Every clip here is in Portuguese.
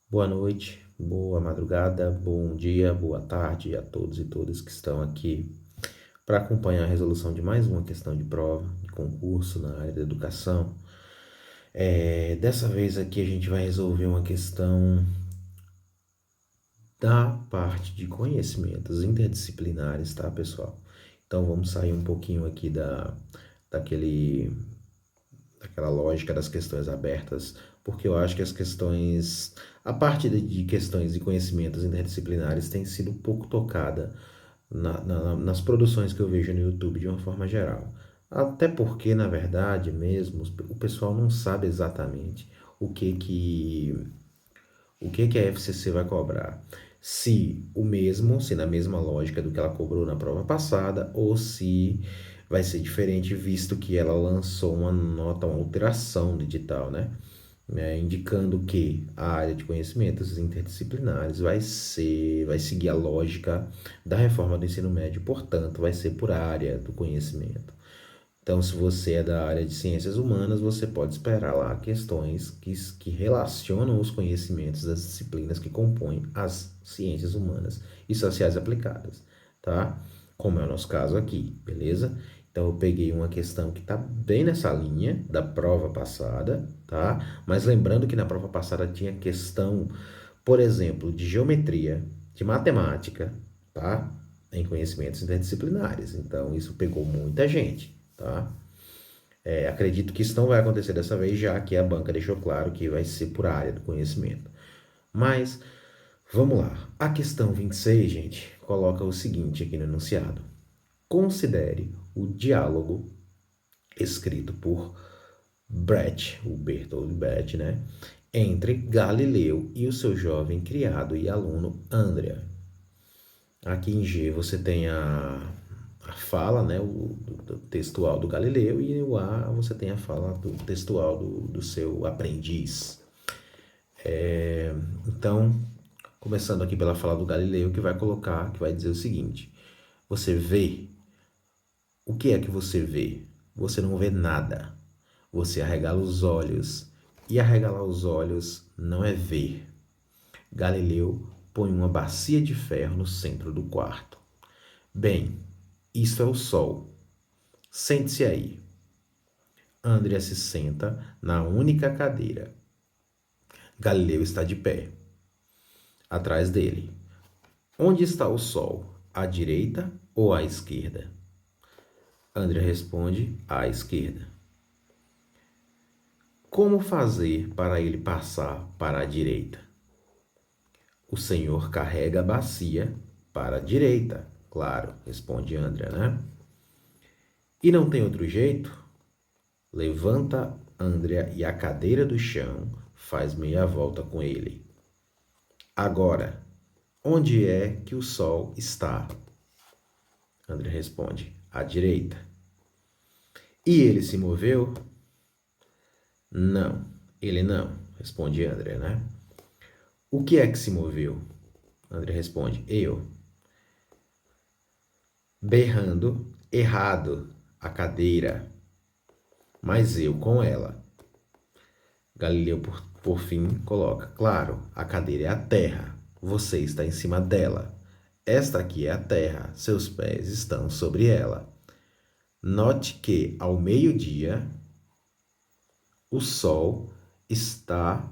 Boa noite, boa madrugada, bom dia, boa tarde a todos e todas que estão aqui para acompanhar a resolução de mais uma questão de prova, de concurso na área da educação. Dessa vez aqui a gente vai resolver uma questão da parte de conhecimentos interdisciplinares, tá, pessoal? Então vamos sair um pouquinho aqui daquele, daquela lógica das questões abertas, porque eu acho que a parte de questões e conhecimentos interdisciplinares tem sido um pouco tocada nas produções que eu vejo no YouTube de uma forma geral. Até porque, na verdade, mesmo, o pessoal não sabe exatamente o que que a FCC vai cobrar. Se na mesma lógica do que ela cobrou na prova passada, ou se vai ser diferente, visto que ela lançou uma nota, uma alteração no edital, né? Indicando que a área de conhecimentos interdisciplinares vai seguir a lógica da reforma do ensino médio, portanto, vai ser por área do conhecimento. Então, se você é da área de ciências humanas, você pode esperar lá questões que relacionam os conhecimentos das disciplinas que compõem as ciências humanas e sociais aplicadas, tá? Como é o nosso caso aqui, beleza? Então, eu peguei uma questão que está bem nessa linha da prova passada, tá? Mas lembrando que na prova passada tinha questão, por exemplo, de geometria, de matemática, tá? Em conhecimentos interdisciplinares. Então, isso pegou muita gente, tá? Acredito que isso não vai acontecer dessa vez, já que a banca deixou claro que vai ser por área do conhecimento. Mas, vamos lá. A questão 26, gente, coloca o seguinte aqui no enunciado. Considere o diálogo escrito por Brecht, o Bertold Brecht, né? Entre Galileu e o seu jovem criado e aluno Andrea. Aqui em G você tem a fala, né, do textual do Galileu, e o A você tem a fala do textual do seu aprendiz. Então, começando aqui pela fala do Galileu, que vai dizer o seguinte: você vê, o que é que você vê? Você não vê nada. Você arregala os olhos, e arregalar os olhos não é ver. Galileu põe uma bacia de ferro no centro do quarto. Bem, isso é o sol. Sente-se aí. Andrea se senta na única cadeira. Galileu está de pé, atrás dele. Onde está o sol? À direita ou à esquerda? Andrea responde: à esquerda. Como fazer para ele passar para a direita? O senhor carrega a bacia para a direita. Claro, responde Andrea, né? E não tem outro jeito? Levanta Andrea e a cadeira do chão faz meia volta com ele. Agora, onde é que o sol está? Andrea responde: à direita. E ele se moveu? Não, ele não, responde Andrea, né? O que é que se moveu? Andrea responde: eu. Berrando, errado, a cadeira, mas eu com ela. Galileu, por fim, coloca: claro, a cadeira é a terra, você está em cima dela. Esta aqui é a terra, seus pés estão sobre ela. Note que, ao meio-dia, o sol está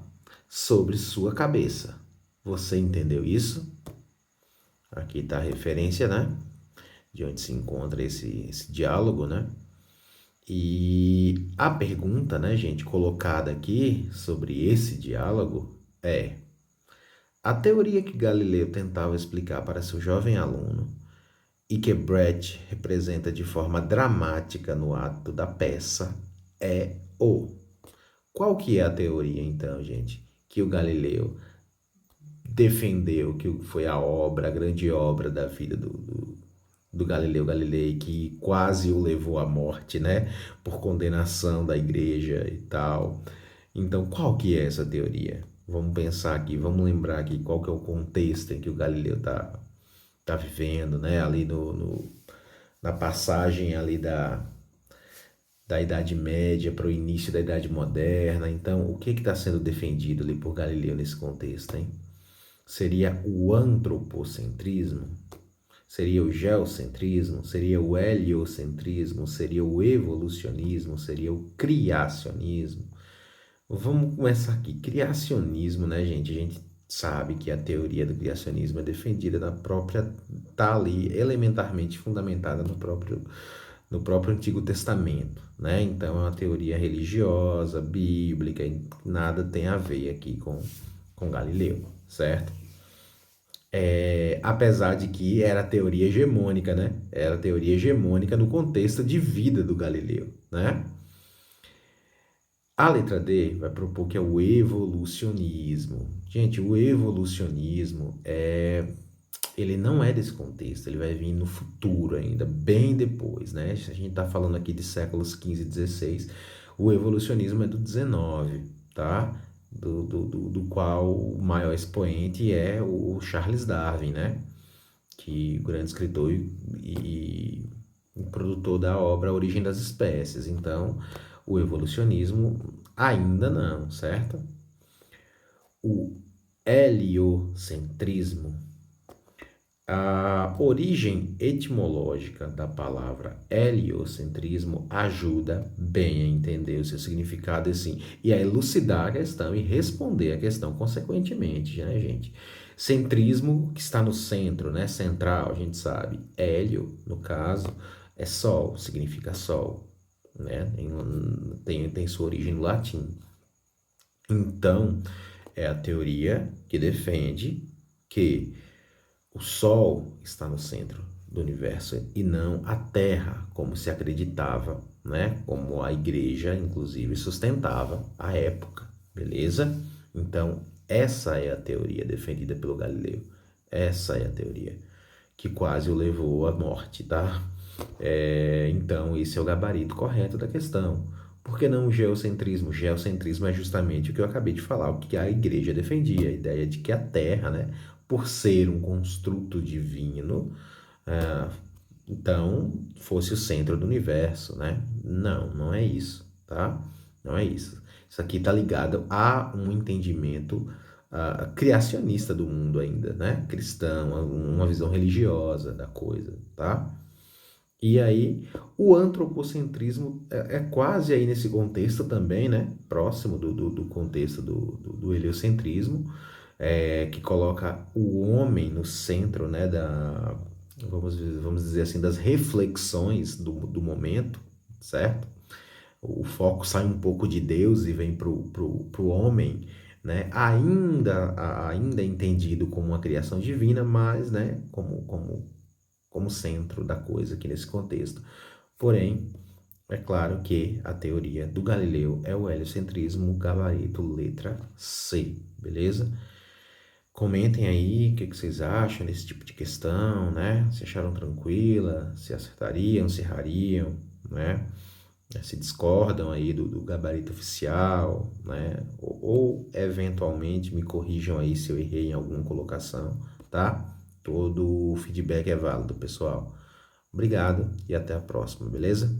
sobre sua cabeça. Você entendeu isso? Aqui está a referência, né? De onde se encontra esse diálogo, né? E a pergunta, né, gente, colocada aqui sobre esse diálogo é: a teoria que Galileu tentava explicar para seu jovem aluno e que Brecht representa de forma dramática no ato da peça é o. Qual que é a teoria, então, gente, que o Galileu defendeu, que foi a grande obra da vida do Galileu Galilei, que quase o levou à morte, né? Por condenação da igreja e tal. Então, qual que é essa teoria? Vamos pensar aqui, vamos lembrar aqui qual que é o contexto em que o Galileu tá vivendo, né? Ali na passagem ali da Idade Média para o início da Idade Moderna. Então, o que está sendo defendido ali por Galileu nesse contexto, hein? Seria o antropocentrismo? Seria o geocentrismo? Seria o heliocentrismo? Seria o evolucionismo? Seria o criacionismo? Vamos começar aqui. Criacionismo, né, gente? A gente sabe que a teoria do criacionismo é defendida na própria, tá ali elementarmente fundamentada no próprio Antigo Testamento, né? Então é uma teoria religiosa, bíblica, e nada tem a ver aqui com Galileu, certo? Apesar de que era a teoria hegemônica, né? Era a teoria hegemônica no contexto de vida do Galileu, né? A letra D vai propor que é o evolucionismo. Gente, o evolucionismo ele não é desse contexto, ele vai vir no futuro ainda, bem depois, né? Se a gente está falando aqui de séculos 15 e 16, o evolucionismo é do 19, tá? Do qual o maior expoente é o Charles Darwin, né? Que grande escritor e produtor da obra A Origem das Espécies. Então, o evolucionismo ainda não, certo? O heliocentrismo, a origem etimológica da palavra heliocentrismo ajuda bem a entender o seu significado assim, e a elucidar a questão e responder a questão consequentemente, né, gente? Centrismo, que está no centro, né? Central, a gente sabe. Hélio, no caso, é sol, significa sol, né? Tem sua origem no latim. Então, é a teoria que defende que o Sol está no centro do universo e não a Terra, como se acreditava, né? Como a igreja, inclusive, sustentava à época, beleza? Então, essa é a teoria defendida pelo Galileu. Essa é a teoria que quase o levou à morte, tá? Então, esse é o gabarito correto da questão. Por que não o geocentrismo? O geocentrismo é justamente o que eu acabei de falar, o que a igreja defendia, a ideia de que a Terra, né, por ser um construto divino, ah, então fosse o centro do universo, né? Não, não é isso, tá? Não é isso. Isso aqui está ligado a um entendimento criacionista do mundo ainda, né? Cristão, uma visão religiosa da coisa, tá? E aí, o antropocentrismo é quase aí nesse contexto também, né? Próximo do contexto do heliocentrismo, que coloca o homem no centro, né? Vamos dizer assim, das reflexões do momento, certo? O foco sai um pouco de Deus e vem pro homem, né? Ainda entendido como uma criação divina, mas, né? Como centro da coisa aqui nesse contexto. Porém, é claro que a teoria do Galileu é o heliocentrismo, gabarito letra C, beleza? Comentem aí o que vocês acham desse tipo de questão, né? Se acharam tranquila, se acertariam, se errariam, né? Se discordam aí do gabarito oficial, né? Ou eventualmente me corrijam aí se eu errei em alguma colocação, tá? Todo o feedback é válido, pessoal. Obrigado e até a próxima, beleza?